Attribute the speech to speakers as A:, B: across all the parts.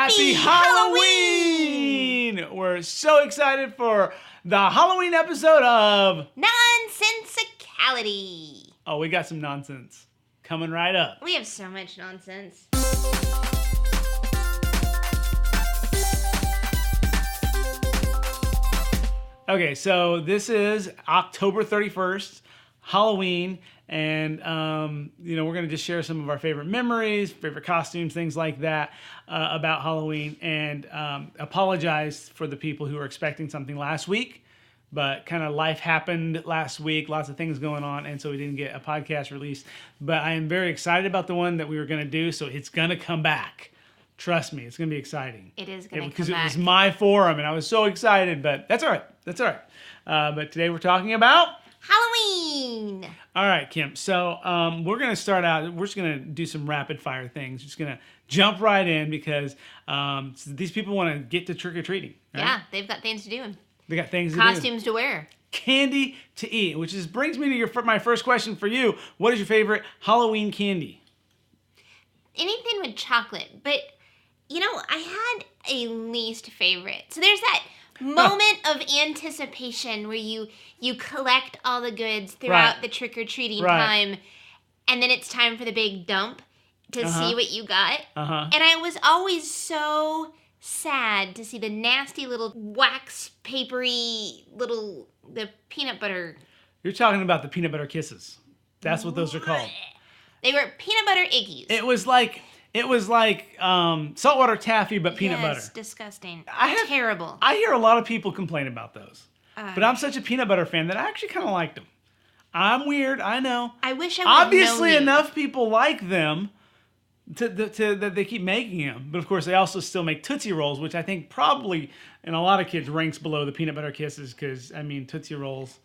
A: Happy Halloween! We're so excited for the Halloween episode of
B: Nonsensicality.
A: Oh, we got some nonsense coming right up.
B: We have so much nonsense.
A: Okay, so this is October 31st, Halloween, and we're going to just share some of our favorite memories, favorite costumes, things like that about Halloween, and apologize for the people who were expecting something last week, but kind of life happened last week, lots of things going on, and so we didn't get a podcast released. But I am very excited about the one that we were going to do, so it's going to come back. Trust me, it's going to be exciting.
B: It is going to come back.
A: Because it was my forum, and I was so excited, but that's all right. That's all right. But today we're talking about
B: Halloween.
A: All right, Kim. So we're going to start out. We're just going to do some rapid fire things. Just going to jump right in because these people want to get to trick-or-treating. Right?
B: Yeah, they've got things to do.
A: They got things to do.
B: Costumes to wear. Candy
A: to eat, which brings me to my first question for you. What is your favorite Halloween candy?
B: Anything with chocolate, but I had a least favorite. So there's that moment of anticipation where you collect all the goods throughout the trick-or-treating time, and then it's time for the big dump to see what you got. And I was always so sad to see the nasty little wax papery the peanut butter.
A: You're talking about the peanut butter kisses. That's what those are called.
B: They were peanut butter Iggies.
A: It was like saltwater taffy, but peanut butter.
B: Yes, disgusting.
A: Terrible. I hear a lot of people complain about those. But I'm such a peanut butter fan that I actually kind of like them. I'm weird, I know.
B: I wish I would have
A: Obviously,
B: known
A: enough people like them that they keep making them. But of course, they also still make Tootsie Rolls, which I think probably, in a lot of kids, ranks below the peanut butter kisses because, Tootsie Rolls...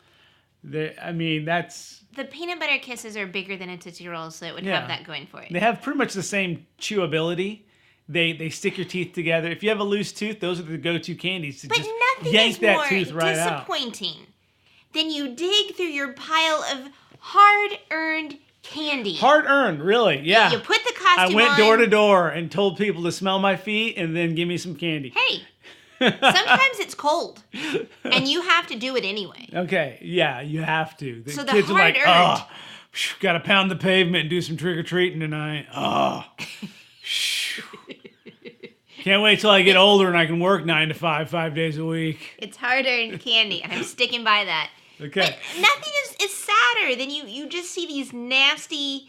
A: that's...
B: The peanut butter kisses are bigger than a Tootsie Roll, so it would have that going for it.
A: They have pretty much the same chewability. They stick your teeth together. If you have a loose tooth, those are the go-to candies to just yank that tooth right out.
B: But nothing is more disappointing than you dig through your pile of hard-earned candy.
A: Hard-earned, really, yeah.
B: You put the costume on.
A: I went door to door and told people to smell my feet and then give me some candy.
B: Hey. Sometimes it's cold, and you have to do it anyway.
A: Okay, yeah, you have to.
B: The
A: kids are like,
B: hard-earned.
A: Got to pound the pavement and do some trick-or-treating tonight. Can't wait till I get older and I can work 9 to 5, 5 days a week.
B: It's hard-earned candy, and I'm sticking by that.
A: Okay.
B: But nothing is sadder than you just see these nasty...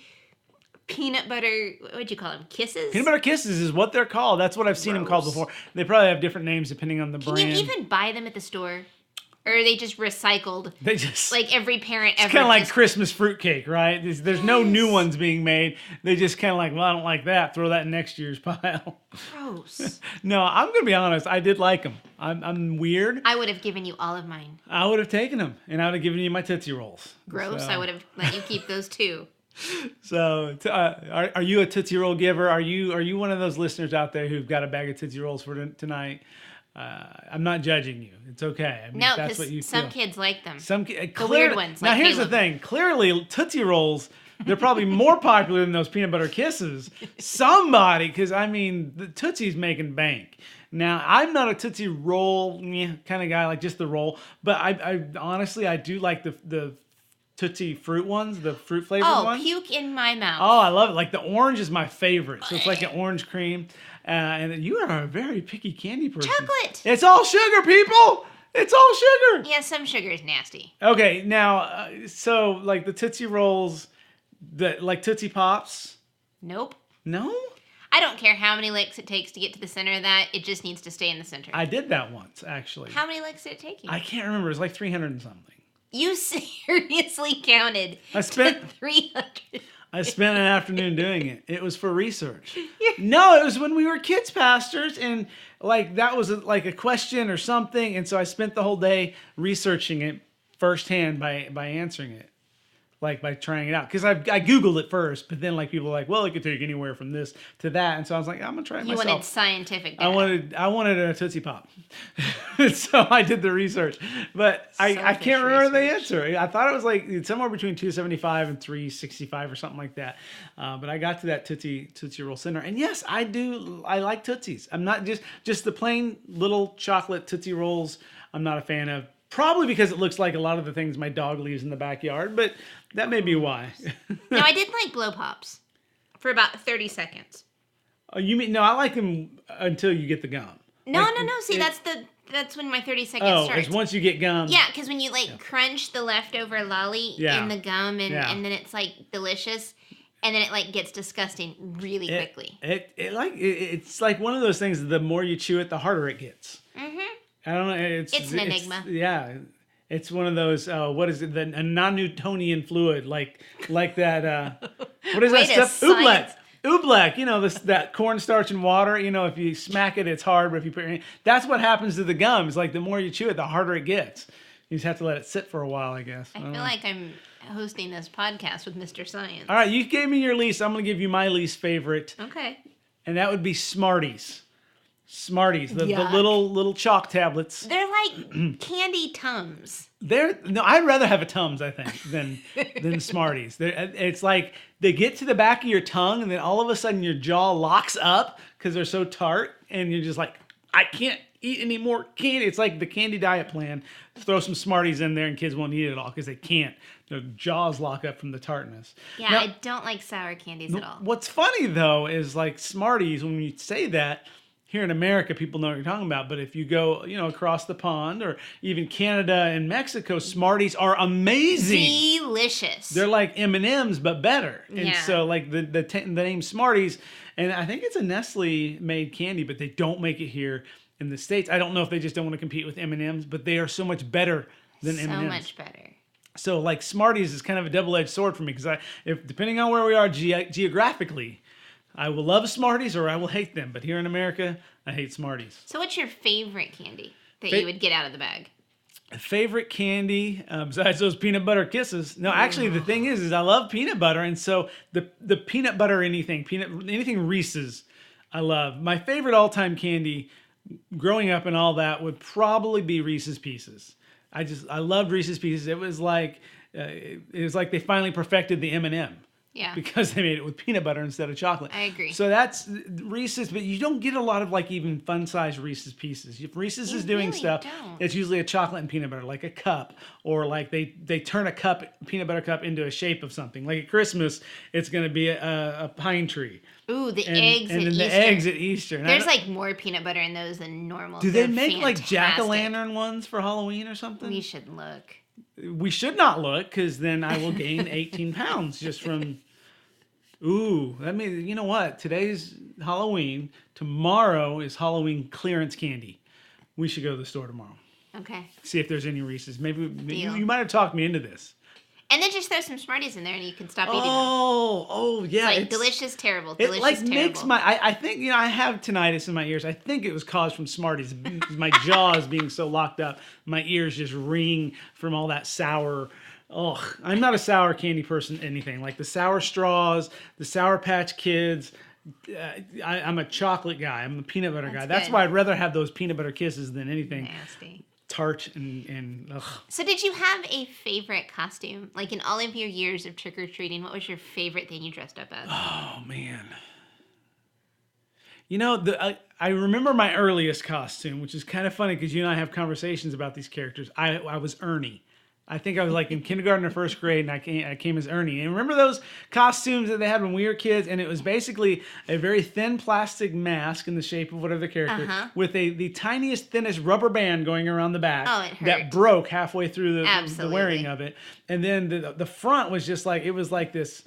B: peanut butter, what'd you call them? Kisses?
A: Peanut butter kisses is what they're called. That's what I've seen them called before. They probably have different names depending on the brand.
B: Can you even buy them at the store? Or are they just recycled?
A: They just...
B: Like every parent ever...
A: It's kind of like Christmas fruitcake, right? There's no new ones being made. They just kind of like, well, I don't like that. Throw that in next year's pile.
B: Gross.
A: No, I'm going to be honest. I did like them. I'm weird.
B: I would have given you all of mine.
A: I would have taken them. And I would have given you my Tootsie Rolls.
B: Gross. So. I would have let you keep those too.
A: So, are you a Tootsie Roll giver? Are you one of those listeners out there who've got a bag of Tootsie Rolls for tonight? I'm not judging you. It's okay.
B: No, because some kids like them. The weird ones.
A: Now, here's the thing. Clearly, Tootsie Rolls, they're probably more popular than those peanut butter kisses. Somebody, because, the Tootsie's making bank. Now, I'm not a Tootsie Roll kind of guy, like just the roll. But I honestly, I do like the Tootsie fruit ones, the fruit flavored ones.
B: Oh, puke in my mouth.
A: Oh, I love it. Like the orange is my favorite. So it's like an orange cream. And you are a very picky candy person.
B: Chocolate.
A: It's all sugar, people. It's all sugar.
B: Yeah, some sugar is nasty.
A: Okay, now, so like the Tootsie Rolls, like Tootsie Pops?
B: Nope.
A: No?
B: I don't care how many licks it takes to get to the center of that. It just needs to stay in the center.
A: I did that once, actually.
B: How many licks did it take you?
A: I can't remember. It was like 300 and something.
B: You seriously counted
A: I spent
B: 300.
A: I spent an afternoon doing it. It was for research. No, it was when we were kids pastors, and like that was like a question or something, and so I spent the whole day researching it firsthand by answering it. like by trying it out. Because I Googled it first, but then like people were like, well, it could take anywhere from this to that. And so I was like, I'm going to try it myself.
B: You wanted scientific data.
A: I wanted a Tootsie Pop. So I did the research. But I can't remember the answer. I thought it was like somewhere between 275 and 365 or something like that. But I got to that Tootsie Roll Center. And yes, I do. I like Tootsies. I'm not just the plain little chocolate Tootsie Rolls. I'm not a fan of. Probably because it looks like a lot of the things my dog leaves in the backyard, but that may be why.
B: No, I did like Blow Pops for about 30 seconds.
A: Oh, you mean, no, I like them until you get the gum.
B: No. See, that's when my 30 seconds starts.
A: It's once you get gum.
B: Yeah, because when you crunch the leftover lolly in the gum and then it's like delicious. And then it like gets disgusting really quickly.
A: It's like one of those things, the more you chew it, the harder it gets.
B: Mm-hmm.
A: I don't know.
B: It's an enigma.
A: It's one of those. What is it? A non-Newtonian fluid, like that. What is that stuff? Oobleck. You know that cornstarch and water. You know, if you smack it, it's hard, but if you put it, that's what happens to the gum. It's like the more you chew it, the harder it gets. You just have to let it sit for a while, I guess.
B: I feel like I'm hosting this podcast with Mr. Science.
A: All right, you gave me your least. I'm going to give you my least favorite.
B: Okay.
A: And that would be Smarties. Smarties, the little chalk tablets.
B: They're like candy Tums.
A: I'd rather have a Tums, I think, than Smarties. It's like they get to the back of your tongue, and then all of a sudden your jaw locks up because they're so tart, and you're just like, I can't eat any more candy. It's like the candy diet plan. Throw some Smarties in there, and kids won't eat it all because they can't. Their jaws lock up from the tartness.
B: Yeah, now, I don't like sour candies at all.
A: What's funny though is like Smarties. When you say that. Here in America, people know what you're talking about. But if you go, across the pond or even Canada and Mexico, Smarties are amazing.
B: Delicious.
A: They're like M&Ms, but better. And so like the name Smarties, and I think it's a Nestle-made candy, but they don't make it here in the States. I don't know if they just don't want to compete with M&Ms, but they are so much better than M&Ms.
B: So much better.
A: So like Smarties is kind of a double-edged sword for me because depending on where we are geographically, I will love Smarties or I will hate them. But here in America, I hate Smarties.
B: So what's your favorite candy that you would get out of the bag?
A: Favorite candy, besides those peanut butter kisses? No, actually, the thing is I love peanut butter. And so the peanut butter anything Reese's, I love. My favorite all-time candy growing up and all that would probably be Reese's Pieces. I loved Reese's Pieces. It was like they finally perfected the M&M.
B: Yeah.
A: Because they made it with peanut butter instead of chocolate.
B: I agree.
A: So that's Reese's, but you don't get a lot of like even fun-sized Reese's Pieces. If Reese's is doing
B: really
A: stuff,
B: don't.
A: It's usually a chocolate and peanut butter, like a cup, or like they turn a peanut butter cup into a shape of something. Like at Christmas, it's going to be a pine tree.
B: Ooh, the eggs at Easter. And then the
A: eggs at Easter.
B: There's like more peanut butter in those than normal.
A: Do they make like jack-o'-lantern ones for Halloween or something?
B: We should look.
A: We should not look, because then I will gain 18 pounds just from... Ooh, that means, you know what? Today's Halloween. Tomorrow is Halloween clearance candy. We should go to the store tomorrow.
B: Okay.
A: See if there's any Reese's. Maybe you might have talked me into this.
B: And then just throw some Smarties in there and you can stop eating them.
A: Oh, yeah.
B: It's like delicious, terrible, delicious, terrible.
A: Makes I think, I have tinnitus in my ears. I think it was caused from Smarties. My jaws being so locked up. My ears just ring from all that sour... Oh, I'm not a sour candy person, anything. Like the sour straws, the Sour Patch Kids. I'm a chocolate guy. I'm a peanut butter guy. That's why I'd rather have those peanut butter kisses than anything.
B: Nasty.
A: Tart and ugh.
B: So did you have a favorite costume? Like in all of your years of trick-or-treating, what was your favorite thing you dressed up as?
A: Oh, man. I remember my earliest costume, which is kind of funny because you and I have conversations about these characters. I was Ernie. I think I was like in kindergarten or first grade, and I came as Ernie. And remember those costumes that they had when we were kids? And it was basically a very thin plastic mask in the shape of whatever character, with the tiniest, thinnest rubber band going around the back that broke halfway through the wearing of it. And then the front was just like, it was like this.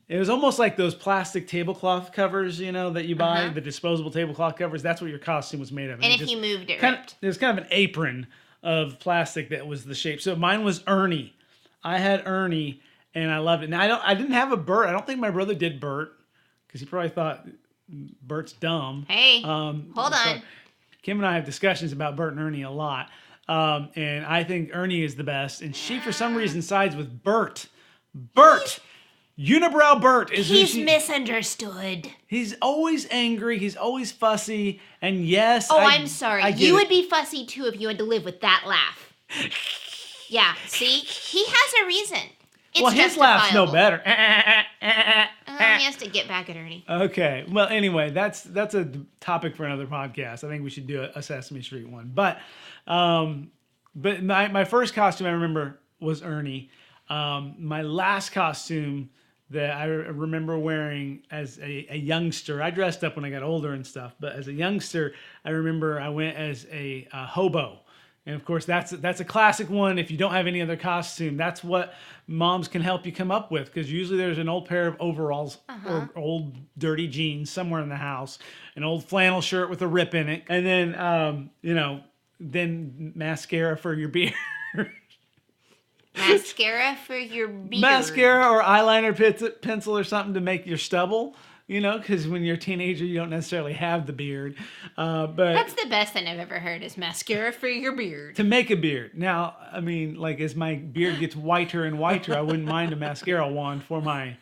A: It was almost like those plastic tablecloth covers, that you buy, the disposable tablecloth covers. That's what your costume was made of.
B: And if you moved, it ripped.
A: It was kind of an apron of plastic that was the shape. So mine was Ernie. I had Ernie, and I loved it. Now I didn't have a Bert. I don't think my brother did Bert, because he probably thought Bert's dumb.
B: Hey, hold on.
A: Kim and I have discussions about Bert and Ernie a lot, and I think Ernie is the best. And she, for some reason, sides with Bert Bert. Unibrow Bert is who
B: He's misunderstood.
A: He's always angry. He's always fussy. And yes,
B: I'm sorry. You would be fussy too if you had to live with that laugh. Yeah, see? He has a reason. It's
A: his laugh's no better.
B: He has to get back at Ernie.
A: Okay. Well, anyway, that's a topic for another podcast. I think we should do a Sesame Street one. But my first costume I remember was Ernie. My last costume that I remember wearing as a youngster, I dressed up when I got older and stuff, but as a youngster, I remember I went as a hobo. And of course, that's a classic one. If you don't have any other costume, that's what moms can help you come up with, because usually there's an old pair of overalls or old dirty jeans somewhere in the house, an old flannel shirt with a rip in it, and then then mascara for your beard.
B: Mascara for your beard.
A: Mascara or eyeliner pencil or something to make your stubble. Because when you're a teenager, you don't necessarily have the beard. But
B: that's the best thing I've ever heard is mascara for your beard.
A: To make a beard. Now, I mean, like as my beard gets whiter and whiter, I wouldn't mind a mascara wand for my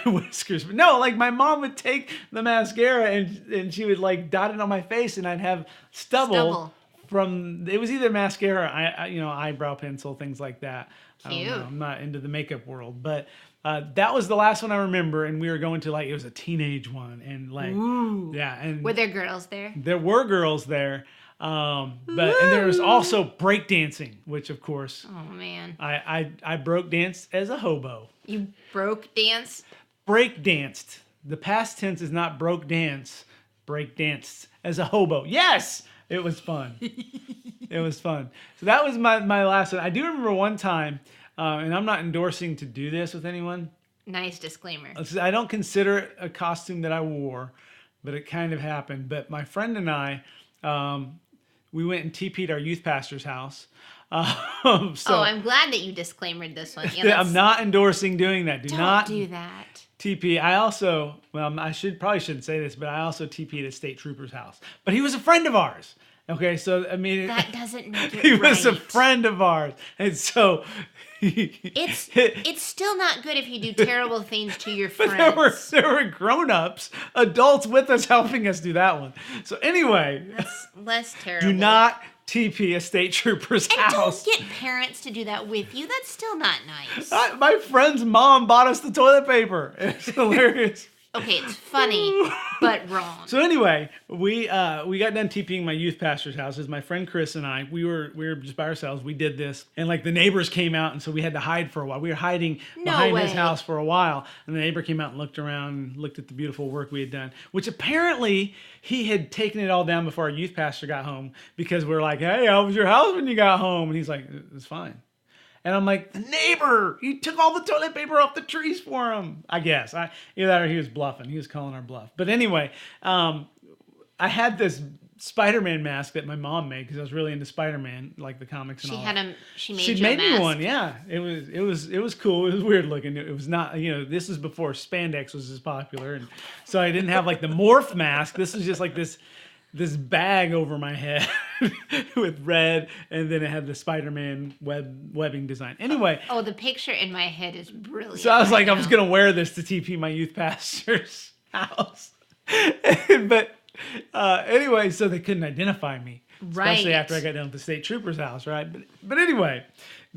A: whiskers. But no, like my mom would take the mascara and she would like dot it on my face, and I'd have stubble. From it was either mascara, eyebrow pencil, things like that.
B: Cute.
A: I don't know. I'm not into the makeup world, but that was the last one I remember, and we were going to it was a teenage one, and and
B: were there girls there?
A: There were girls there, and there was also breakdancing, which of course,
B: oh man,
A: I broke danced as a hobo.
B: You broke dance?
A: Break danced. The past tense is not broke dance. Break danced as a hobo. Yes. It was fun. It was fun. So that was my last one. I do remember one time, and I'm not endorsing to do this with anyone.
B: Nice disclaimer.
A: I don't consider it a costume that I wore, but it kind of happened. But my friend and I, we went and TP'd our youth pastor's house.
B: I'm glad that you disclaimered this one. Yeah,
A: I'm not endorsing doing that.
B: Don't do that.
A: TP. I also, I probably shouldn't say this, but I also TP'd a state trooper's house. But he was a friend of ours. Okay, so I mean,
B: that doesn't make it
A: he
B: right.
A: was a friend of ours, and so
B: it's still not good if you do terrible things to your friends.
A: But there were grown-ups, adults with us helping us do that one. So anyway,
B: that's less terrible.
A: Do not TP a state trooper's house.
B: Don't get parents to do that with you. That's still not nice.
A: My friend's mom bought us the toilet paper. It's hilarious.
B: Okay, it's funny, but wrong.
A: So anyway, we got done TPing my youth pastor's house. It was my friend Chris and I. We were just by ourselves. We did this, and like the neighbors came out, and so we had to hide for a while. We were hiding behind his house for a while, and the neighbor came out and looked around, and looked at the beautiful work we had done. Which apparently he had taken it all down before our youth pastor got home, because we're like, "Hey, how was your house when you got home?" And he's like, "It was fine." And I'm like, the neighbor, he took all the toilet paper off the trees for him. I guess. Either that or he was bluffing. He was calling our bluff. But anyway, I had this Spider-Man mask that my mom made, because I was really into Spider-Man, like the comics and all.
B: She made
A: me one, yeah. It was cool. It was weird looking. It was not, this is before spandex was as popular. And so I didn't have like the morph mask. This was just like this bag over my head with red, and then it had the Spider-Man webbing design. Anyway.
B: Oh, the picture in my head is brilliant.
A: So I was like, I was going to wear this to TP my youth pastor's house. But anyway, so they couldn't identify me.
B: Right.
A: Especially after I got done with the state trooper's house, right? But anyway,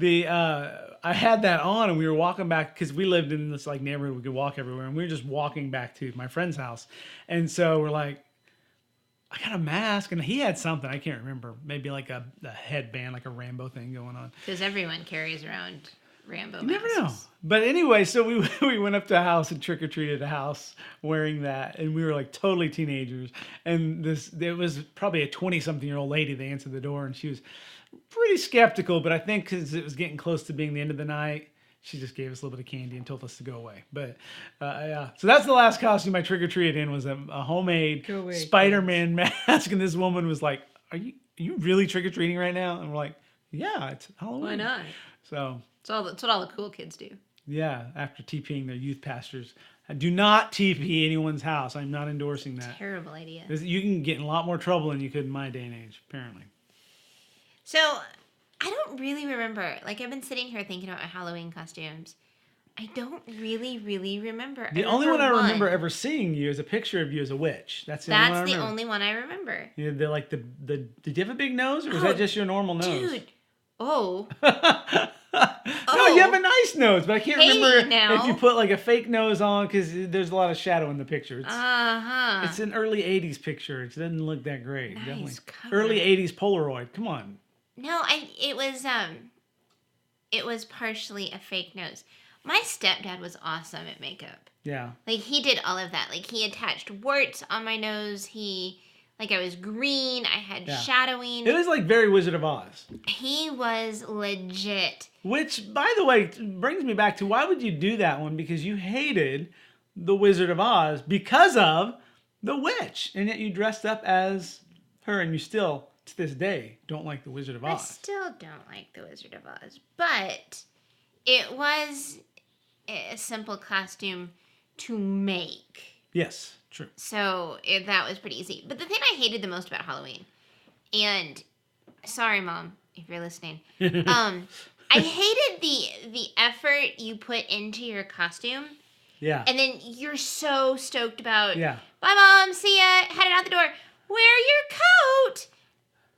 A: I had that on, and we were walking back, because we lived in this like neighborhood we could walk everywhere, and we were just walking back to my friend's house. And so we're like, I got a mask, and he had something, I can't remember, maybe like a headband, like a Rambo thing going on.
B: Because everyone carries around Rambo masks.
A: You never know. But anyway, so we went up to a house and trick-or-treated a house wearing that, and we were like totally teenagers. And there was probably a 20-something-year-old lady that answered the door, and she was pretty skeptical, but I think because it was getting close to being the end of the night, she just gave us a little bit of candy and told us to go away. But yeah, so that's the last costume I trick-or-treated in, was a homemade Spider-Man mask. And this woman was like, are you really trick-or-treating right now? And we're like, yeah, it's Halloween.
B: Why not?
A: So
B: that's what all the cool kids do.
A: Yeah, after TPing their youth pastors. Do not TP anyone's house. I'm not endorsing that.
B: Terrible idea.
A: You can get in a lot more trouble than you could in my day and age, apparently.
B: So I don't really remember. Like, I've been sitting here thinking about my Halloween costumes, I don't really remember.
A: The only one I remember ever seeing you is a picture of you as a witch. That's the only one I remember.
B: only one I remember.
A: Yeah, did you have a big nose, or was that just your normal nose?
B: Dude. Oh.
A: No, you have a nice nose, but I can't remember
B: now.
A: if you put like a fake nose on, because there's a lot of shadow in the picture.
B: It's
A: an early 80s picture. It doesn't look that great.
B: Nice
A: Definitely.
B: cover.
A: Early 80s Polaroid. Come on.
B: No, it was partially a fake nose. My stepdad was awesome at makeup.
A: Yeah.
B: Like, he did all of that. Like, he attached warts on my nose. I was green. I had shadowing.
A: It was like very Wizard of Oz.
B: He was legit.
A: Which, by the way, brings me back to why would you do that one? Because you hated the Wizard of Oz because of the witch. And yet you dressed up as her, and you still, to this day, don't like the Wizard of Oz.
B: I still don't like the Wizard of Oz. But it was a simple costume to make.
A: Yes, true.
B: So that was pretty easy. But the thing I hated the most about Halloween, and sorry, Mom, if you're listening, I hated the effort you put into your costume.
A: Yeah.
B: And then you're so stoked about,
A: bye,
B: Mom, see ya, headed out the door. Wear your coat.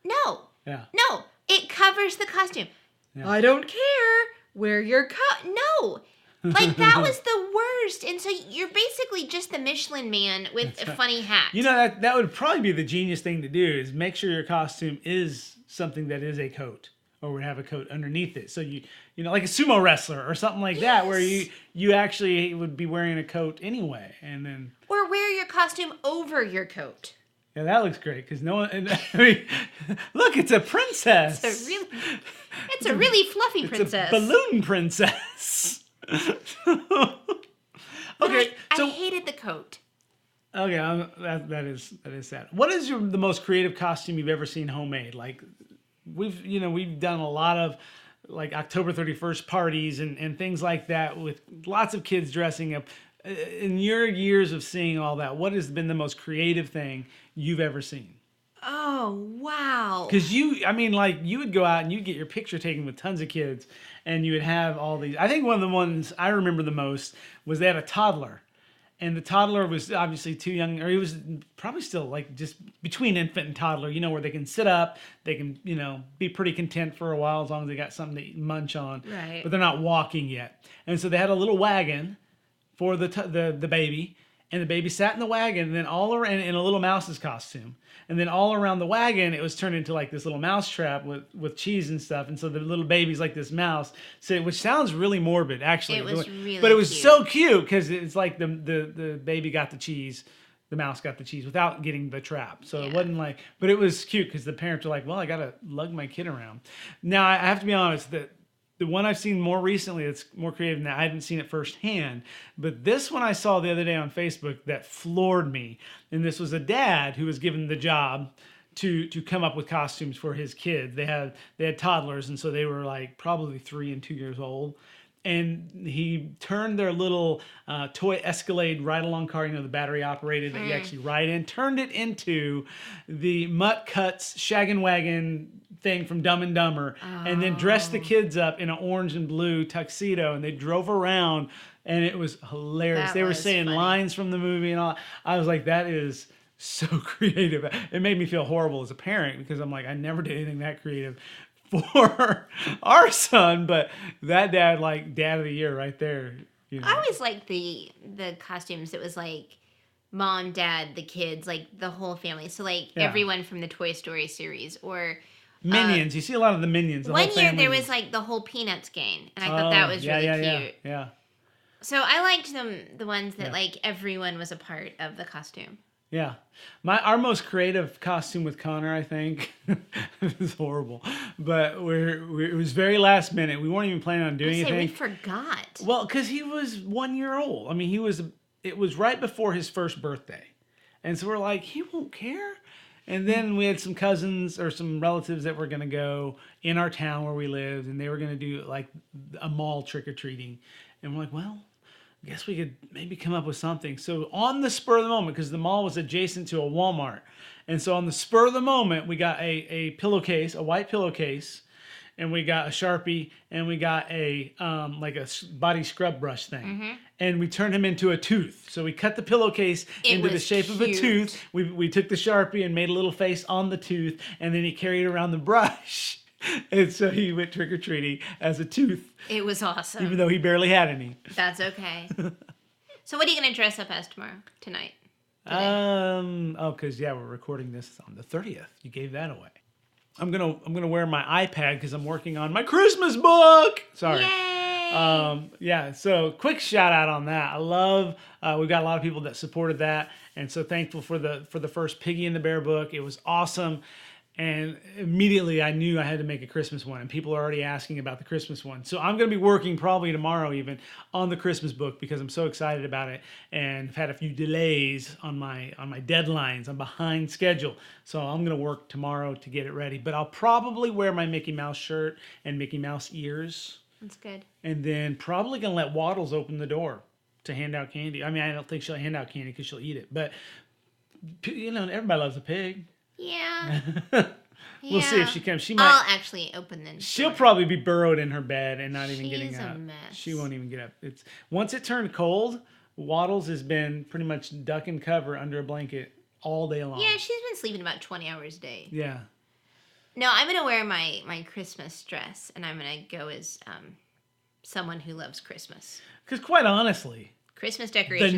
B: No.
A: Yeah.
B: No, it covers the costume.
A: Yeah.
B: I don't care. Wear your coat. No. Like, that was the worst. And so you're basically just the Michelin Man with a funny hat.
A: You know, that would probably be the genius thing to do, is make sure your costume is something that is a coat, or would have a coat underneath it. So you know, like a sumo wrestler or something like that, where you actually would be wearing a coat anyway, and then
B: or wear your costume over your coat.
A: Yeah, that looks great, because no one. I mean, look, it's a princess.
B: It's a really fluffy princess.
A: It's a balloon princess. Okay,
B: I hated the coat.
A: Okay, that is sad. What is the most creative costume you've ever seen homemade? Like, we've done a lot of like October 31st parties and things like that with lots of kids dressing up. In your years of seeing all that, what has been the most creative thing you've ever seen?
B: Oh, wow.
A: Because you would go out and you'd get your picture taken with tons of kids, and you would have all these. I think one of the ones I remember the most was they had a toddler, and the toddler was obviously too young, or he was probably still like just between infant and toddler, where they can sit up, they can, be pretty content for a while as long as they got something to munch on.
B: Right.
A: But they're not walking yet. And so they had a little wagon for the baby, and the baby sat in the wagon, and then all around in a little mouse's costume, and then all around the wagon it was turned into like this little mouse trap with cheese and stuff, and so the little baby's like this mouse, which sounds really morbid actually.
B: It was really
A: but it was
B: cute.
A: so cute because it's like the baby got the cheese, the mouse got the cheese without getting the trap. So it wasn't like, but it was cute because the parents were like, well, I gotta lug my kid around. Now I have to be honest that the one I've seen more recently that's more creative than that, I haven't seen it firsthand, but this one I saw the other day on Facebook that floored me. And this was a dad who was given the job to come up with costumes for his kids. They had toddlers, and so they were like probably 3 and 2 years old. And he turned their little toy Escalade ride-along car, the battery operated that you actually ride in, turned it into the Mutt Cuts Shaggin' Wagon thing from Dumb and Dumber, and then dressed the kids up in an orange and blue tuxedo, and they drove around, and it was hilarious. They were saying lines from the movie and all. I was like, that is so creative. It made me feel horrible as a parent because I'm like, I never did anything that creative for our son, but that dad, like, dad of the year right there.
B: I always liked the costumes. It was like mom, dad, the kids, like the whole family. So like everyone from the Toy Story series or
A: Minions. You see a lot of the Minions.
B: One year there was like the whole Peanuts gang, and I thought that was really cute.
A: Yeah. So
B: I liked the ones that like everyone was a part of the costume.
A: Yeah. Our most creative costume with Connor, I think, it was horrible, but it was very last minute. We weren't even planning on doing anything.
B: We forgot.
A: Well, because he was 1 year old. I mean, it was right before his first birthday. And so we're like, he won't care. And then we had some cousins or some relatives that were going to go in our town where we lived, and they were going to do like a mall trick-or-treating. And we're like, well, I guess we could maybe come up with something. So on the spur of the moment, because the mall was adjacent to a Walmart, and so on the spur of the moment, we got a pillowcase, a white pillowcase, and we got a Sharpie, and we got a like a body scrub brush thing, and we turned him into a tooth. So we cut the pillowcase into the shape of a tooth. We took the Sharpie and made a little face on the tooth, and then he carried around the brush, and so he went trick or treating as a tooth.
B: It was awesome,
A: even though he barely had any.
B: That's okay. So what are you gonna dress up as tonight?
A: Because we're recording this on the 30th. You gave that away. I'm gonna wear my iPad because I'm working on my Christmas book. Sorry.
B: Yay!
A: So quick shout out on that. I love. We've got a lot of people that supported that, and so thankful for the first Piggy and the Bear book. It was awesome. And immediately I knew I had to make a Christmas one, and people are already asking about the Christmas one. So I'm going to be working probably tomorrow even on the Christmas book because I'm so excited about it, and I've had a few delays on my deadlines. I'm behind schedule. So I'm going to work tomorrow to get it ready. But I'll probably wear my Mickey Mouse shirt and Mickey Mouse ears.
B: That's good.
A: And then probably going to let Waddles open the door to hand out candy. I mean, I don't think she'll hand out candy because she'll eat it. But, everybody loves a pig.
B: Yeah.
A: We'll see if she comes. She might.
B: I'll actually open the door.
A: She'll probably be burrowed in her bed and not even getting up.
B: She's a mess.
A: She won't even get up. Once it turned cold, Waddles has been pretty much duck and cover under a blanket all day long.
B: Yeah, she's been sleeping about 20 hours a day.
A: Yeah.
B: No, I'm gonna wear my Christmas dress, and I'm gonna go as someone who loves Christmas.
A: Because quite honestly,
B: Christmas decorations.
A: the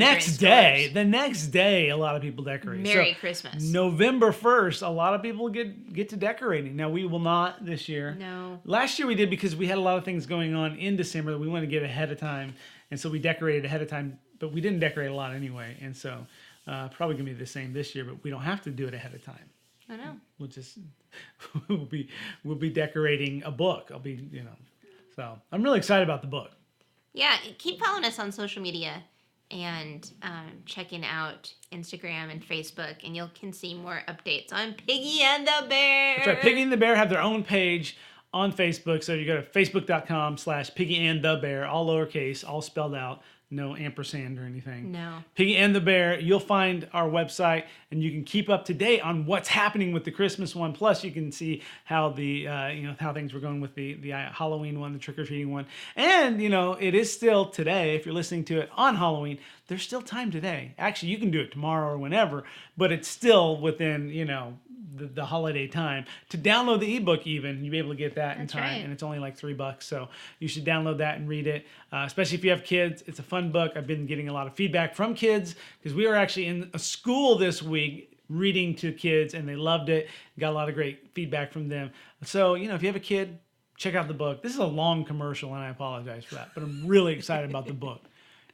A: next day, a lot of people decorate.
B: Merry Christmas.
A: November 1st, a lot of people get to decorating. Now, we will not this year.
B: No.
A: Last year we did because we had a lot of things going on in December that we wanted to get ahead of time. And so we decorated ahead of time, but we didn't decorate a lot anyway. And so probably going to be the same this year, but we don't have to do it ahead of time.
B: I know.
A: We'll be decorating a book. So I'm really excited about the book.
B: Yeah, keep following us on social media and checking out Instagram and Facebook, and you can see more updates on Piggy and the Bear.
A: That's right. Piggy and the Bear have their own page on Facebook. So you go to facebook.com/PiggyandTheBear, all lowercase, all spelled out. No ampersand or anything.
B: No.
A: Piggy and the Bear. You'll find our website, and you can keep up to date on what's happening with the Christmas one. Plus, you can see how how things were going with the Halloween one, the trick or treating one. And it is still today. If you're listening to it on Halloween, there's still time today. Actually, you can do it tomorrow or whenever, but it's still within the holiday time to download the ebook. Even you'll be able to get that in time,
B: right.
A: And it's only like $3, so you should download that and read it. Especially if you have kids, it's a fun book. I've been getting a lot of feedback from kids because we were actually in a school this week reading to kids, and they loved it. Got a lot of great feedback from them. So if you have a kid, check out the book. This is a long commercial, and I apologize for that, but I'm really excited about the book.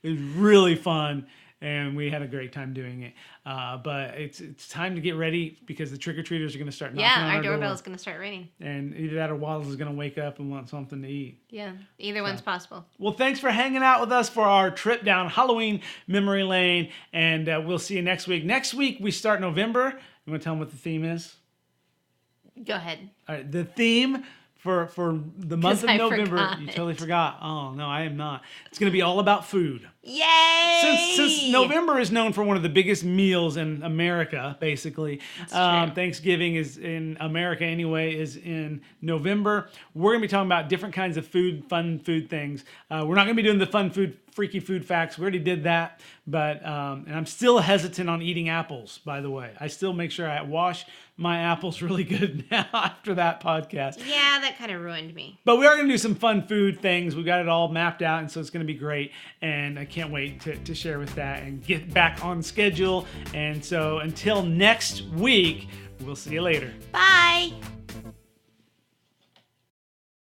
A: It was really fun. And we had a great time doing it. But it's time to get ready because the trick-or-treaters are going to start knocking on our door.
B: Yeah, our doorbell's going to start ringing.
A: And either that or Waddles is going to wake up and want something to eat.
B: Yeah, either one's possible.
A: Well, thanks for hanging out with us for our trip down Halloween memory lane. And we'll see you next week. Next week, we start November. You want to tell them what the theme is?
B: Go ahead.
A: All right, the theme for the month of November.
B: Forgot.
A: You totally forgot. Oh, no, I am not. It's going to be all about food.
B: Yay!
A: Since November is known for one of the biggest meals in America, basically.
B: That's true.
A: Thanksgiving is in America anyway, is in November. We're going to be talking about different kinds of fun food things. We're not going to be doing the freaky food facts. We already did that. But and I'm still hesitant on eating apples, by the way. I still make sure I wash my apples really good now after that podcast.
B: Yeah, that kind of ruined me.
A: But we are going to do some fun food things. We've got it all mapped out, and so it's going to be great. And I can't wait to share with that and get back on schedule. And so until next week, we'll see you later.
B: Bye.